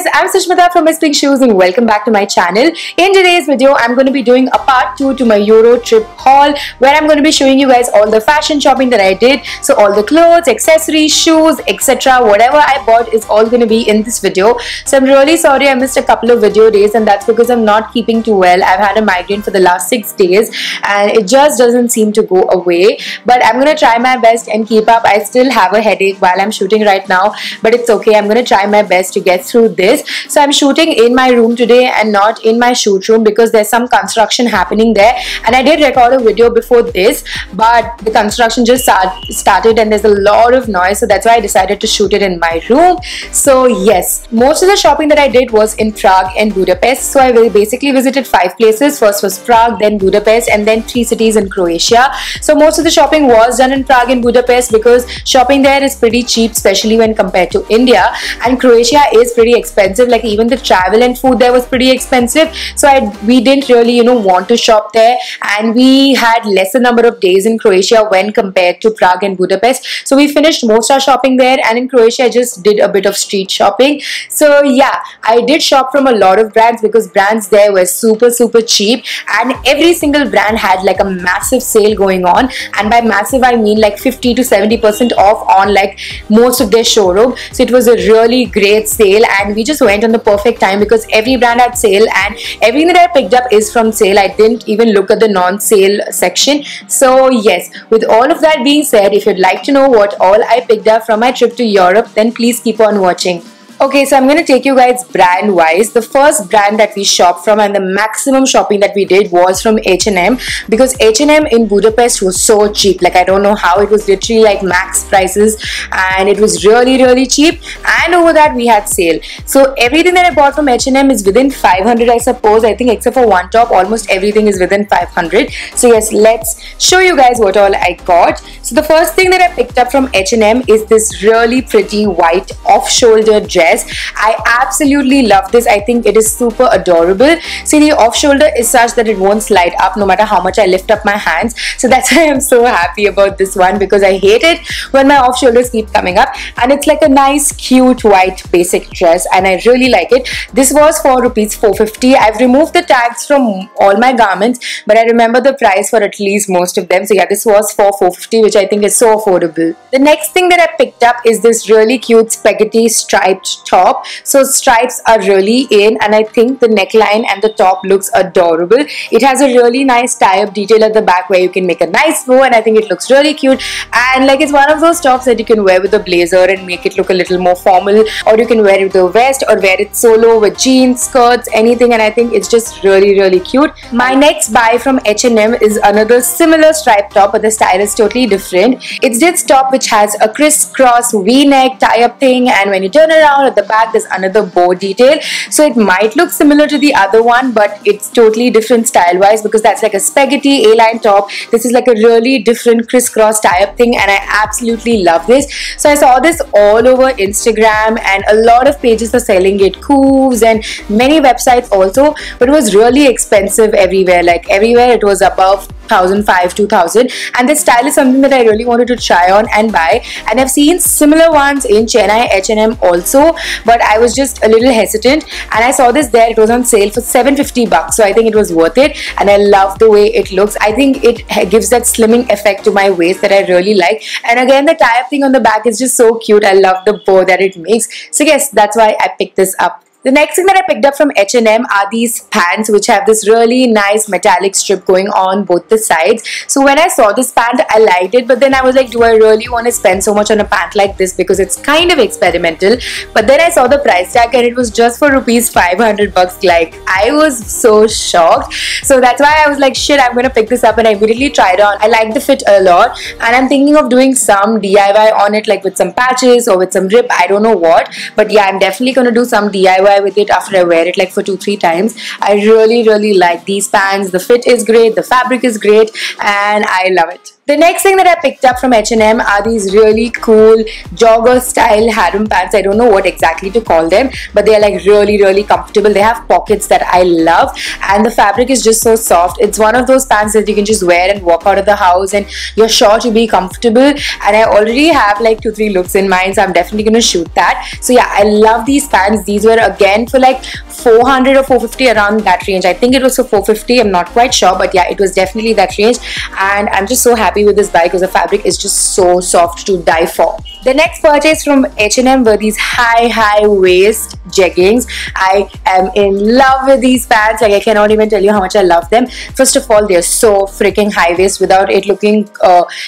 guys, I'm Sushmita from Miss Pink Shoes and welcome back to my channel. In today's video, I'm going to be doing a part 2 to my Euro trip haul where I'm going to be showing you guys all the fashion shopping that I did. So all the clothes, accessories, shoes, etc. Whatever I bought is all going to be in this video. So I'm really sorry I missed a couple of video days and that's because I'm not keeping too well. I've had a migraine for the last 6 days and it just doesn't seem to go away. But I'm going to try my best and keep up. I still have a headache while I'm shooting right now, but it's okay. I'm going to try my best to get through this. So I'm shooting in my room today and not in my shoot room because there's some construction happening there, and I did record a video before this, but the construction just started and there's a lot of noise, so that's why I decided to shoot it in my room. So yes, most of the shopping that I did was in Prague and Budapest. So I basically visited 5 places. First was Prague, then Budapest, and then 3 cities in Croatia. So most of the shopping was done in Prague and Budapest because shopping there is pretty cheap, especially when compared to India, and Croatia is pretty expensive. Like even the travel and food there was pretty expensive, so we didn't really want to shop there, and we had lesser number of days in Croatia when compared to Prague and Budapest. So we finished most of our shopping there, and in Croatia I just did a bit of street shopping. So yeah, I did shop from a lot of brands because brands there were super cheap, and every single brand had like a massive sale going on, and by massive I mean like 50 to 70% off on like most of their showroom. So it was a really great sale, and we just went on the perfect time because every brand had sale and everything that I picked up is from sale. I didn't even look at the non-sale section. So yes, with all of that being said, if you'd like to know what all I picked up from my trip to Europe, then please keep on watching. Okay, so I'm going to take you guys brand wise. The first brand that we shopped from and the maximum shopping that we did was from H&M, because H&M in Budapest was so cheap. Like I don't know how, it was literally like max prices and it was really cheap, and over that we had sale. So everything that I bought from H&M is within 500, I suppose. I think except for one top, almost everything is within 500. So yes, let's show you guys what all I got. So the first thing that I picked up from H&M is this really pretty white off-shoulder dress. I absolutely love this. I think it is super adorable. See, the off shoulder is such that it won't slide up no matter how much I lift up my hands. So that's why I'm so happy about this one, because I hate it when my off shoulders keep coming up, and it's like a nice cute white basic dress and I really like it. This was for rupees 450. I've removed the tags from all my garments, but I remember the price for at least most of them. So yeah, this was for 450, which I think is so affordable. The next thing that I picked up is this really cute spaghetti striped top. So stripes are really in, and I think the neckline and the top looks adorable. It has a really nice tie-up detail at the back where you can make a nice bow, and I think it looks really cute. And like it's one of those tops that you can wear with a blazer and make it look a little more formal, or you can wear it with a vest or wear it solo with jeans, skirts, anything, and I think it's just really cute. My next buy from H&M is another similar striped top, but the style is totally different. It's this top which has a crisscross v-neck tie-up thing, and when you turn around at the back there's another bow detail. So it might look similar to the other one, but it's totally different style wise, because that's like a spaghetti A-line top. This is like a really different crisscross tie-up thing, and I absolutely love this. So I saw this all over Instagram and a lot of pages are selling it, Cooves and many websites also, but it was really expensive everywhere. Like everywhere it was above 1,500, 2,000, and this style is something that I really wanted to try on and buy, and I've seen similar ones in Chennai H&M also, but I was just a little hesitant, and I saw this there. It was on sale for 750 bucks, so I think it was worth it, and I love the way it looks. I think it gives that slimming effect to my waist that I really like, and again the tie-up thing on the back is just so cute. I love the bow that it makes. So yes, that's why I picked this up. The next thing that I picked up from H&M are these pants which have this really nice metallic strip going on both the sides. So when I saw this pant, I liked it, but then I was like, do I really want to spend so much on a pant like this, because it's kind of experimental. But then I saw the price tag and it was just for rupees 500 bucks. Like I was so shocked. So that's why I was like, shit, I'm gonna pick this up, and I immediately tried on. I like the fit a lot, and I'm thinking of doing some DIY on it, like with some patches or with some rip. I don't know what, but yeah, I'm definitely gonna do some DIY with it after I wear it like for 2-3 times. I really like these pants. The fit is great, the fabric is great, and I love it. The next thing that I picked up from H&M are these really cool jogger style harem pants. I don't know what exactly to call them, but they are like really comfortable. They have pockets that I love, and the fabric is just so soft. It's one of those pants that you can just wear and walk out of the house and you're sure to be comfortable. And I already have like 2-3 looks in mind, so I'm definitely gonna shoot that. So yeah, I love these pants. These were again for like 400 or 450, around that range. I think it was for 450, I'm not quite sure, but yeah, it was definitely that range. And I'm just so happy with this buy because the fabric is just so soft to die for. The next purchase from H&M were these high waist jeggings. I am in love with these pants. Like, I cannot even tell you how much I love them. First of all, they're so freaking high waist without it looking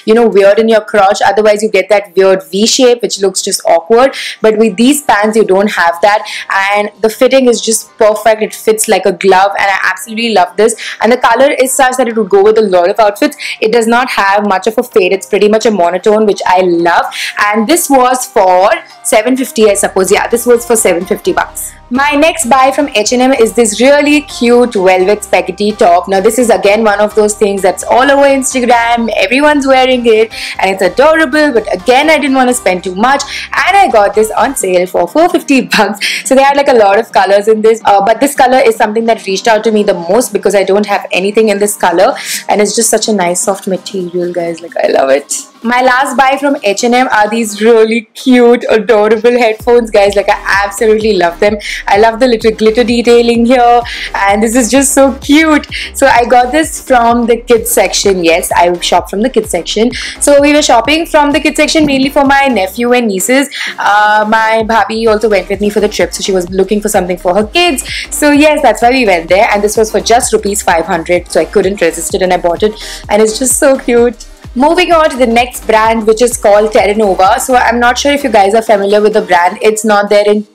you know, weird in your crotch. Otherwise you get that weird V shape which looks just awkward, but with these pants you don't have that, and the fitting is just perfect. It fits like a glove, and I absolutely love this. And the color is such that it would go with a lot of outfits. It does not have much of a fade. It's pretty much a monotone, which I love. And this was for 750, I suppose. Yeah, this was for 750 bucks. My next buy from H&M is this really cute velvet spaghetti top. Now this is again one of those things that's all over Instagram. Everyone's wearing it and it's adorable, but again I didn't want to spend too much, and I got this on sale for 450 bucks. So they had like a lot of colors in this, but this color is something that reached out to me the most because I don't have anything in this color, and it's just such a nice soft material, guys. Like, I love it. My last buy from H&M are these really cute, adorable headphones, guys. Like, I absolutely love them. I love the little glitter detailing here, and this is just so cute. So I got this from the kids section. Yes, I shop from the kids section. So we were shopping from the kids section mainly for my nephew and nieces. My bhabhi also went with me for the trip, so she was looking for something for her kids. So yes, that's why we went there, and this was for just rupees 500. So I couldn't resist it and I bought it, and it's just so cute. Moving on to the next brand, which is called Terra Nova. So I'm not sure if you guys are familiar with the brand. It's not there in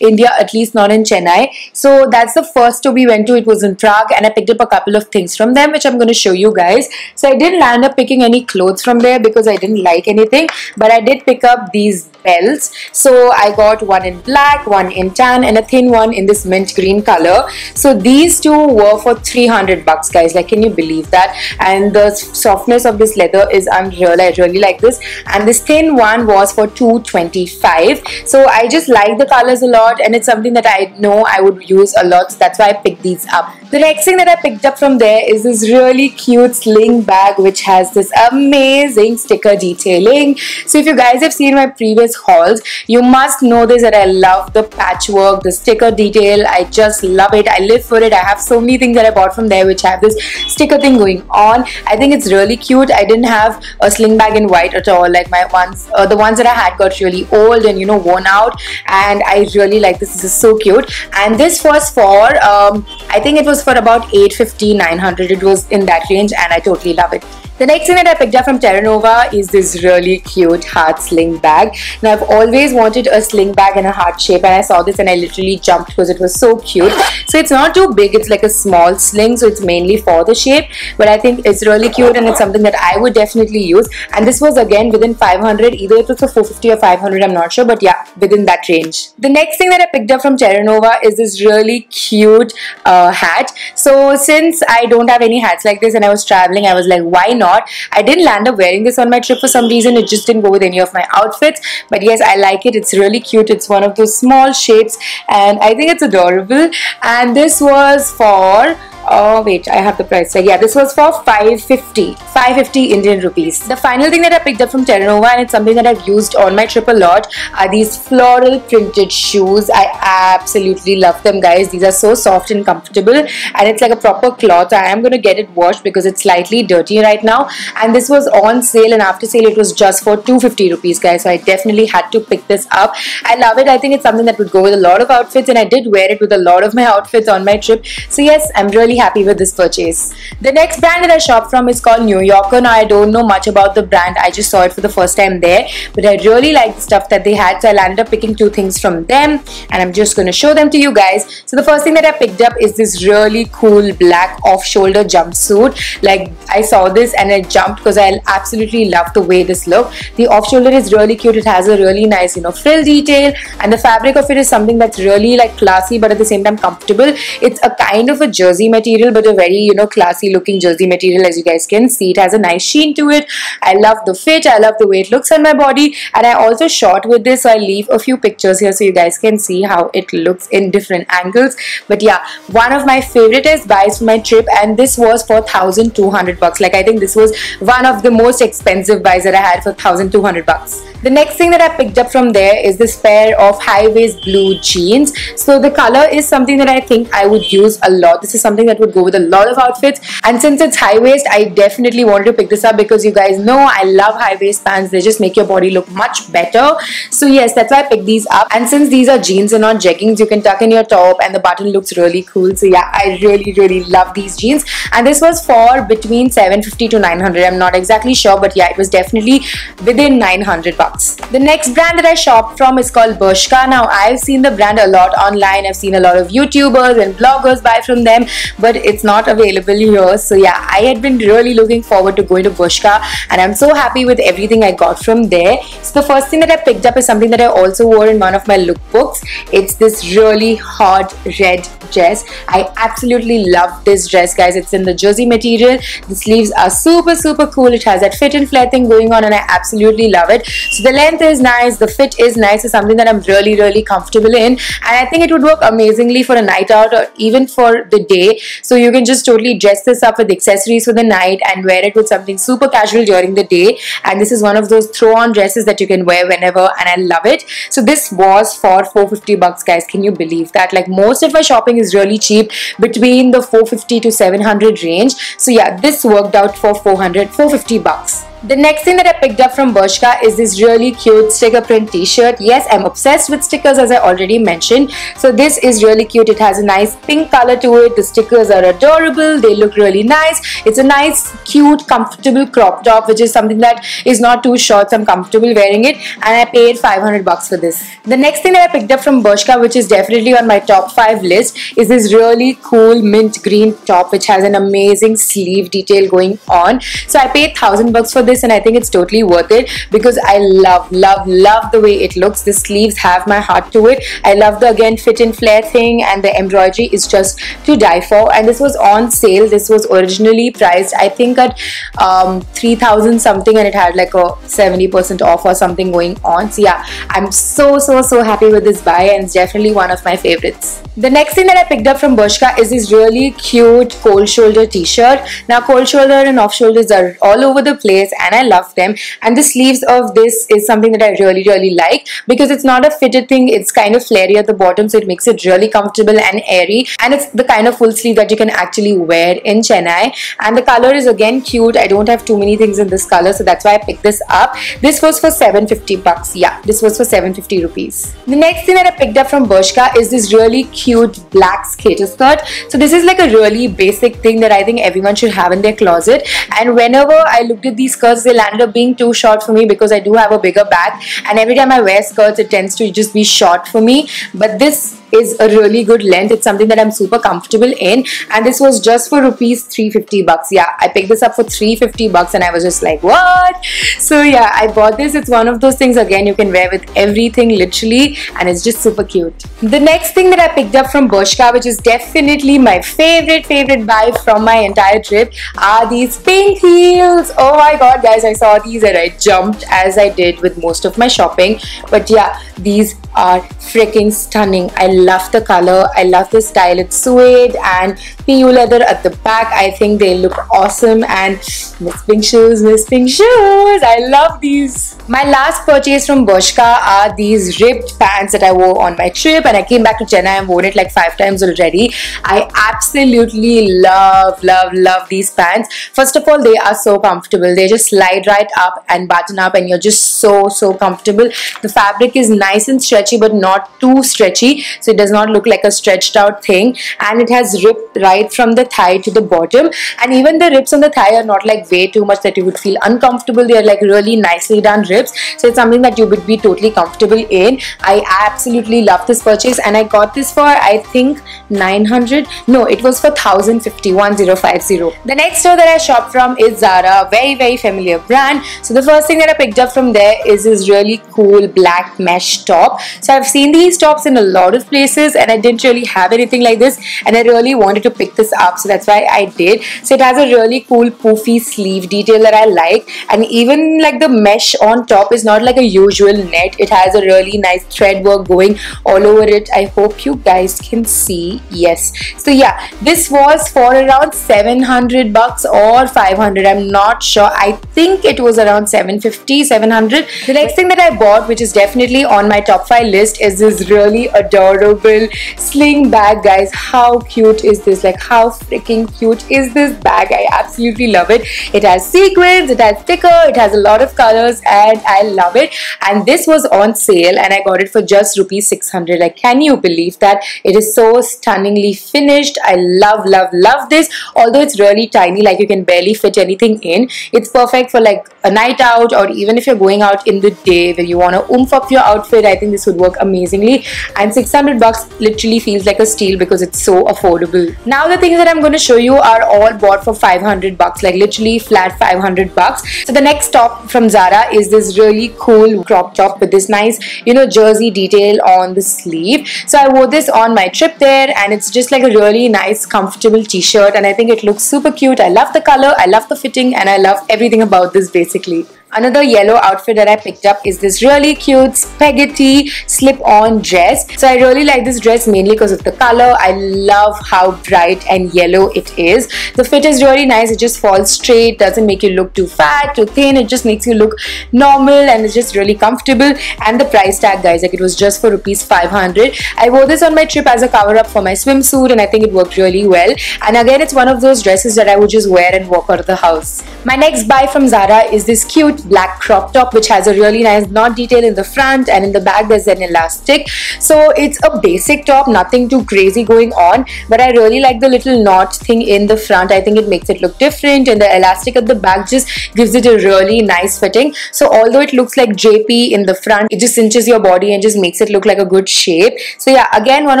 India, at least not in Chennai. So that's the first store we went to. It was in Prague, and I picked up a couple of things from them, which I'm going to show you guys. So I didn't land up picking any clothes from there because I didn't like anything, but I did pick up these belts. So I got one in black, one in tan, and a thin one in this mint green color. So these two were for 300 bucks, guys. Like, can you believe that? And the softness of this leather is unreal. I really like this, and this thin one was for 225. So I just like the colors a lot, and it's something that I know I would use a lot, so that's why I picked these up. The next thing that I picked up from there is this really cute sling bag which has this amazing sticker detailing. So if you guys have seen my previous hauls, you must know this, that I love the patchwork, the sticker detail. I just love it. I live for it. I have so many things that I bought from there which have this sticker thing going on. I think it's really cute. I didn't have a sling bag in white at all. Like, my ones, the ones that I had got really old and, you know, worn out, and I really like this. This is so cute. And this was for I think it was for about 850, 900. It was in that range, and I totally love it. The next thing that I picked up from Terra Nova is this really cute heart sling bag. Now, I've always wanted a sling bag in a heart shape, and I saw this and I literally jumped because it was so cute. So it's not too big, it's like a small sling, so it's mainly for the shape, but I think it's really cute and it's something that I would definitely use. And this was again within 500, either it was for 450 or 500, I'm not sure, but yeah, within that range. The next thing that I picked up from Terra Nova is this really cute hat. So since I don't have any hats like this and I was traveling, I was like, why not? I didn't land up wearing this on my trip for some reason. It just didn't go with any of my outfits, but yes, I like it. It's really cute. It's one of those small shapes, and I think it's adorable. And this was for, oh wait, I have the price. So yeah, this was for 550 Indian rupees. The final thing that I picked up from Terra Nova, and it's something that I've used on my trip a lot, are these floral printed shoes. I absolutely love them, guys. These are so soft and comfortable, and it's like a proper cloth. I am going to get it washed because it's slightly dirty right now, and this was on sale, and after sale it was just for 250 rupees, guys. So I definitely had to pick this up. I love it. I think it's something that would go with a lot of outfits, and I did wear it with a lot of my outfits on my trip. So yes, I'm really happy with this purchase. The next brand that I shop from is called New Yorker. Now, I don't know much about the brand. I just saw it for the first time there, but I really like the stuff that they had, so I landed up picking two things from them, and I'm just going to show them to you guys. So the first thing that I picked up is this really cool black off-shoulder jumpsuit. Like, I saw this and I jumped because I absolutely love the way this look. The off-shoulder is really cute. It has a really nice, you know, frill detail, and the fabric of it is something that's really like classy but at the same time comfortable. It's a kind of a jersey material, material, but a very, you know, classy looking jersey material. As you guys can see, it has a nice sheen to it. I love the fit, I love the way it looks on my body, and I also shot with this, so I'll leave a few pictures here so you guys can see how it looks in different angles. But yeah, one of my favoriteest buys for my trip, and this was for 1,200 bucks. Like, I think this was one of the most expensive buys that I had for 1,200 bucks. The next thing that I picked up from there is this pair of high-waist blue jeans. So the color is something that I think I would use a lot. This is something that would go with a lot of outfits, and since it's high-waist, I definitely wanted to pick this up because you guys know I love high-waist pants. They just make your body look much better. So yes, that's why I picked these up. And since these are jeans and not jeggings, you can tuck in your top and the button looks really cool. So yeah, I really love these jeans, and this was for between 750 to 900. I'm not exactly sure, but yeah, it was definitely within 900 bucks. The next brand that I shopped from is called Bershka. Now, I've seen the brand a lot online. I've seen a lot of YouTubers and bloggers buy from them, but it's not available here. So yeah, I had been really looking forward to going to Bershka, and I'm so happy with everything I got from there. So the first thing that I picked up is something that I also wore in one of my lookbooks. It's this really hot red dress. I absolutely love this dress, guys. It's in the jersey material. The sleeves are super cool. It has that fit and flare thing going on, and I absolutely love it. So the length is nice, the fit is nice. It's something that I'm really comfortable in, and I think it would work amazingly for a night out or even for the day. So you can just totally dress this up with accessories for the night and wear it with something super casual during the day. And this is one of those throw-on dresses that you can wear whenever, and I love it. So this was for 450 bucks, guys. Can you believe that? Like, most of my shopping is really cheap, between the 450 to 700 range. So yeah, this worked out for 450 bucks. The next thing that I picked up from Bershka is this really cute sticker print t-shirt. Yes, I'm obsessed with stickers, as I already mentioned. So this is really cute. It has a nice pink color to it. The stickers are adorable. They look really nice. It's a nice, cute, comfortable crop top, which is something that is not too short, so I'm comfortable wearing it. And I paid 500 bucks for this. The next thing that I picked up from Bershka, which is definitely on my top 5 list, is this really cool mint green top, which has an amazing sleeve detail going on. So I paid 1,000 bucks for this, and I think it's totally worth it because I love the way it looks. The sleeves have my heart to it. I love the, again, fit and flare thing, and the embroidery is just to die for. And this was on sale. This was originally priced, I think, at 3,000 something, and it had like a 70% off or something going on. So yeah, I'm so happy with this buy, and it's definitely one of my favorites. The next thing that I picked up from Bershka is this really cute cold shoulder t-shirt. Now, cold shoulder and off shoulders are all over the place, and I love them. And the sleeves of this is something that I really like because it's not a fitted thing. It's kind of flary at the bottom, so it makes it really comfortable and airy, and it's the kind of full sleeve that you can actually wear in Chennai. And the color is again cute. I don't have too many things in this color, so that's why I picked this up. This was for 750 bucks. Yeah, this was for 750 rupees. The next thing that I picked up from Bershka is this really cute black skater skirt. So this is like a really basic thing that I think everyone should have in their closet, and whenever I looked at these skirts, they landed up being too short for me because I do have a bigger back, and every time I wear skirts it tends to just be short for me. But this is a really good length. It's something that I'm super comfortable in, and this was just for rupees 350 bucks. Yeah, I picked this up for 350 bucks, and I was just like, what? So yeah, I bought this. It's one of those things, again, you can wear with everything literally, and it's just super cute. The next thing that I picked up from Bershka, which is definitely my favorite buy from my entire trip, are these pink heels. Oh my god, guys, I saw these and I jumped, as I did with most of my shopping. But yeah, these are freaking stunning. I love the color, I love the style. It's suede and PU leather at the back. I think they look awesome. And Miss Pink shoes, I love these. My last purchase from Bershka are these ripped pants that I wore on my trip, and I came back to Chennai and worn it like 5 times already. I absolutely love these pants. First of all, they are so comfortable. They just slide right up and button up, and you're just so comfortable. The fabric is nice and stretchy, but not too stretchy, so it does not look like a stretched out thing. And it has ripped right from the thigh to the bottom, and even the rips on the thigh are not like way too much that you would feel uncomfortable. They are like really nicely done rips, so it's something that you would be totally comfortable in. I absolutely love this purchase, and I got this for, I think, 900. No, it was for 1050. The next store that I shopped from is Zara, a very familiar brand. So the first thing that I picked up from there is this really cool black mesh top. So I've seen these tops in a lot of places and I didn't really have anything like this, and I really wanted to pick this up, so that's why I did. So it has a really cool poofy sleeve detail that I like, and even like the mesh on top is not like a usual net. It has a really nice thread work going all over it. I hope you guys can see. Yes. So yeah, this was for around 700 bucks or 500. I'm not sure. I think it was around 750, 700. The next thing that I bought, which is definitely on my top 5 list, is this really adorable sling bag, guys. How cute is this? Like, how freaking cute is this bag? I absolutely love it. It has sequins, it has sticker, it has a lot of colors, and I love it. And this was on sale and I got it for just rupees 600. Like, can you believe that? It is so stunningly finished. I love this. Although it's really tiny, like you can barely fit anything in. It's perfect for like a night out, or even if you're going out in the day where you want to oomph up your outfit. I think this would work amazingly, and 600 bucks literally feels like a steal because it's so affordable. Now the things that I'm going to show you are all bought for 500 bucks, like literally flat 500 bucks. So the next top from Zara is this really cool crop top with this nice, you know, jersey detail on the sleeve. So I wore this on my trip there, and it's just like a really nice comfortable t-shirt, and I think it looks super cute. I love the color, I love the fitting, and I love everything about this basically. Another yellow outfit that I picked up is this really cute spaghetti slip-on dress. So I really like this dress mainly because of the color. I love how bright and yellow it is. The fit is really nice. It just falls straight, doesn't make you look too fat, too thin. It just makes you look normal, and it's just really comfortable. And the price tag, guys, like it was just for rupees 500. I wore this on my trip as a cover-up for my swimsuit, and I think it worked really well. And again, it's one of those dresses that I would just wear and walk out of the house. My next buy from Zara is this cute black crop top which has a really nice knot detail in the front, and in the back there's an elastic. So it's a basic top, nothing too crazy going on, but I really like the little knot thing in the front. I think it makes it look different, and the elastic at the back just gives it a really nice fitting. So although it looks like JP in the front, it just cinches your body and just makes it look like a good shape. So yeah, again, one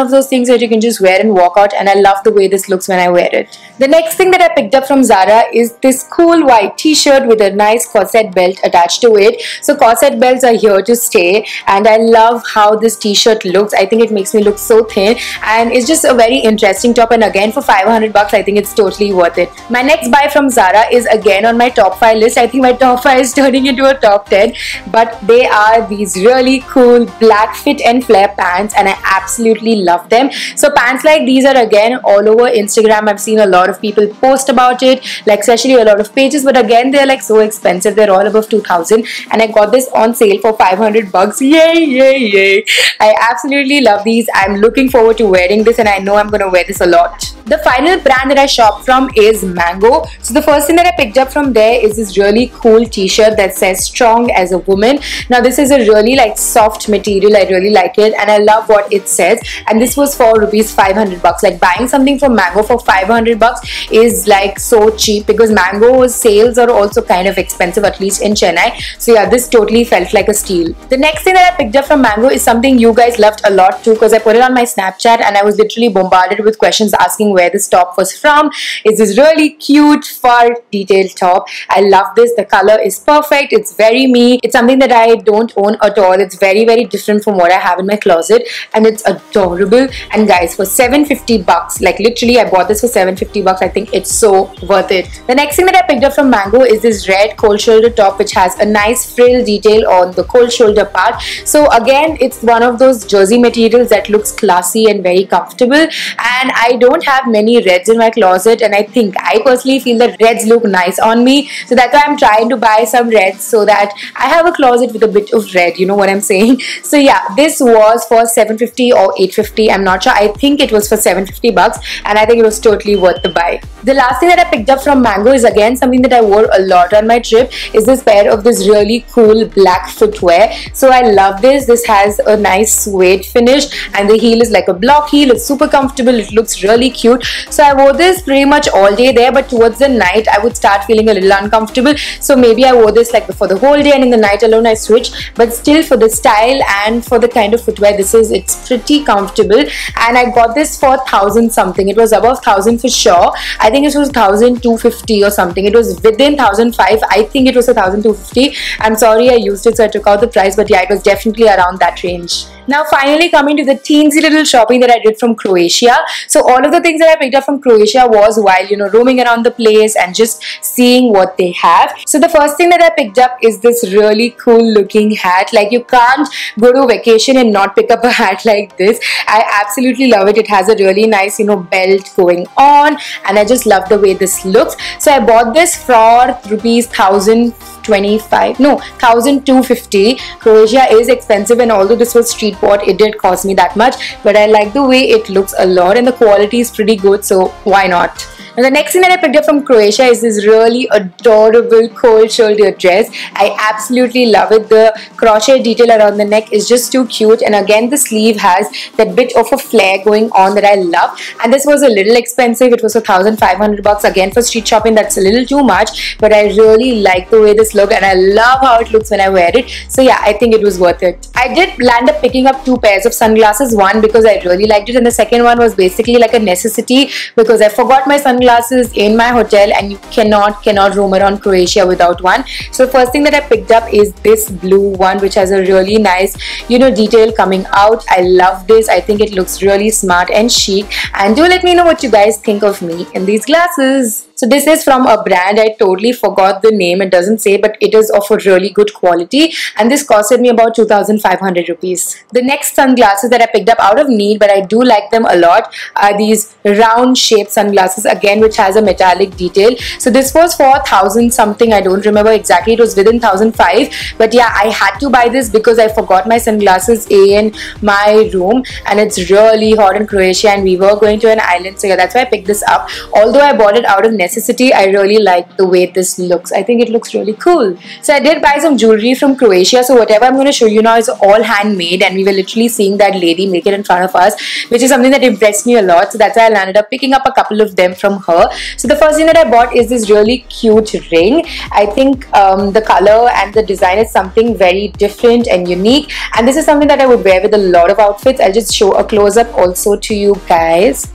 of those things that you can just wear and walk out, and I love the way this looks when I wear it. The next thing that I picked up from Zara is this cool white t-shirt with a nice corset belt attached to it. So corset belts are here to stay, and I love how this t-shirt looks. I think it makes me look so thin, and it's just a very interesting top, and again for 500 bucks I think it's totally worth it. My next buy from Zara is again on my top 5 list. I think my top 5 is turning into a top 10, but they are these really cool black fit and flare pants, and I absolutely love them. So pants like these are again all over Instagram. I've seen a lot of people post about it, like especially a lot of pages, but again they're like so expensive. They're all above 2000, and I got this on sale for 500 bucks. Yay. I absolutely love these. I'm looking forward to wearing this, and I know I'm gonna wear this a lot. The final brand that I shop from is Mango. So the first thing that I picked up from there is this really cool t-shirt that says strong as a woman. Now this is a really like soft material. I really like it, and I love what it says, and this was for rupees 500 bucks. Like buying something from Mango for 500 bucks is like so cheap, because Mango's sales are also kind of expensive, at least in Chennai. So yeah, this totally felt like a steal. The next thing that I picked up from Mango is something you guys loved a lot too, because I put it on my Snapchat and I was literally bombarded with questions asking where this top was from. It's this really cute fur detailed top. I love this. The color is perfect. It's very me. It's something that I don't own at all. It's very different from what I have in my closet, and it's adorable. And guys, for 750 bucks, like literally I bought this for 750 bucks. I think it's so worth it. The next thing that I picked up from Mango is this red cold shoulder top which has a nice frill detail on the cold shoulder part. So again, it's one of those jersey materials that looks classy and very comfortable, and I don't have many reds in my closet, and I think I personally feel that reds look nice on me, so that's why I'm trying to buy some reds so that I have a closet with a bit of red, you know what I'm saying. So yeah, this was for 750 or 850, I'm not sure. I think it was for 750 bucks, and I think it was totally worth the buy. The last thing that I picked up from Mango is again something that I wore a lot on my trip, is this pair of this really cool black footwear. So I love this. This has a nice suede finish, and the heel is like a block heel. It's super comfortable. It looks really cute. So I wore this pretty much all day there, but towards the night I would start feeling a little uncomfortable. So maybe I wore this like for the whole day, and in the night alone I switched. But still, for the style and for the kind of footwear this is, it's pretty comfortable. And I got this for 1000 something. It was above 1000 for sure. I think it was 1250 or something. It was within 1005. I think it was 1250. I'm sorry I used it, so I took out the price, but yeah, it was definitely around that range. Now finally coming to the teensy little shopping that I did from Croatia. So all of the things that I picked up from Croatia was while roaming around the place and just seeing what they have. So the first thing that I picked up is this really cool looking hat. Like, you can't go to vacation and not pick up a hat like this. I absolutely love it. It has a really nice belt going on, and I just love the way this looks. So I bought this for rupees 1250. Croatia is expensive, and although this was street bought, it did cost me that much, but I like the way it looks a lot, and the quality is pretty good, so why not? Now the next thing that I picked up from Croatia is this really adorable cold shoulder dress. I absolutely love it. The crochet detail around the neck is just too cute, and again the sleeve has that bit of a flare going on that I love. And this was a little expensive. It was for 1,500 bucks. Again, for street shopping, that's a little too much, but I really like the way this looked, and I love how it looks when I wear it. So yeah, I think it was worth it. I did land up picking up 2 pairs of sunglasses. One because I really liked it, and the second one was basically like a necessity because I forgot my sunglasses in my hotel, and you cannot roam around Croatia without one. So the first thing that I picked up is this blue one, which has a really nice detail coming out. I love this. I think it looks really smart and chic, and do let me know what you guys think of me in these glasses. So this is from a brand, I totally forgot the name, it doesn't say, but it is of a really good quality, and this costed me about 2,500 rupees. The next sunglasses that I picked up out of need, but I do like them a lot, are these round shaped sunglasses, again which has a metallic detail. So this was for 1,000 something, I don't remember exactly, it was within 1,500, but yeah, I had to buy this because I forgot my sunglasses in my room, and it's really hot in Croatia, and we were going to an island, so yeah, that's why I picked this up. Although I bought it out of necessity, I really like the way this looks. I think it looks really cool. So I did buy some jewelry from Croatia. So whatever I'm going to show you now is all handmade, and we were literally seeing that lady make it in front of us, which is something that impressed me a lot. So that's why I landed up picking up a couple of them from her. So the first thing that I bought is this really cute ring. I think the color and the design is something very different and unique, and this is something that I would wear with a lot of outfits. I'll just show a close-up also to you guys.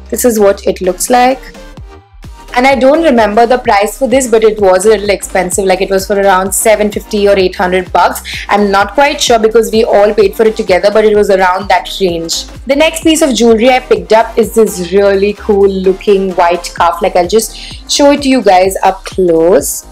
This is what it looks like. And I don't remember the price for this, but it was a little expensive, like it was for around 750 or 800 bucks. I'm not quite sure because we all paid for it together, but it was around that range. The next piece of jewelry I picked up is this really cool looking white cuff. Like, I'll just show it to you guys up close.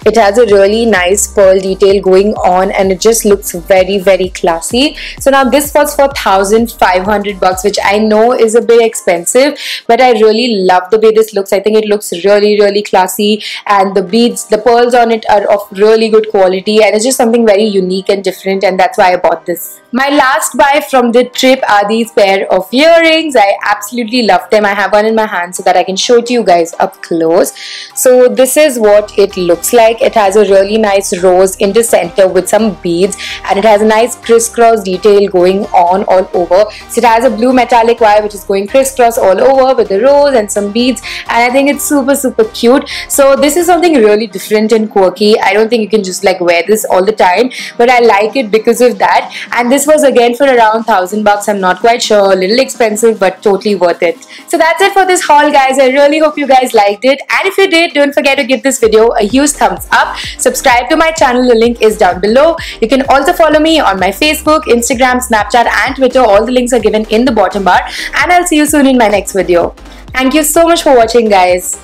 It has a really nice pearl detail going on, and it just looks very classy. So now this was for 1,500 bucks, which I know is a bit expensive, but I really love the way this looks. I think it looks really classy, and the beads, the pearls on it are of really good quality, and it's just something very unique and different, and that's why I bought this. My last buy from the trip are these pair of earrings. I absolutely love them. I have one in my hand so that I can show it to you guys up close. So this is what it looks like. It has a really nice rose in the center with some beads, and it has a nice crisscross detail going on all over. So it has a blue metallic wire which is going crisscross all over with the rose and some beads, and I think it's super cute. So this is something really different and quirky. I don't think you can just like wear this all the time, but I like it because of that. And this was again for around 1,000 bucks. I'm not quite sure, a little expensive, but totally worth it. So that's it for this haul, guys. I really hope you guys liked it, and if you did, don't forget to give this video a huge thumbs up. Subscribe to my channel, the link is down below. You can also follow me on my Facebook, Instagram, Snapchat and Twitter. All the links are given in the bottom bar, and I'll see you soon in my next video. Thank you so much for watching, guys.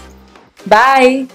Bye.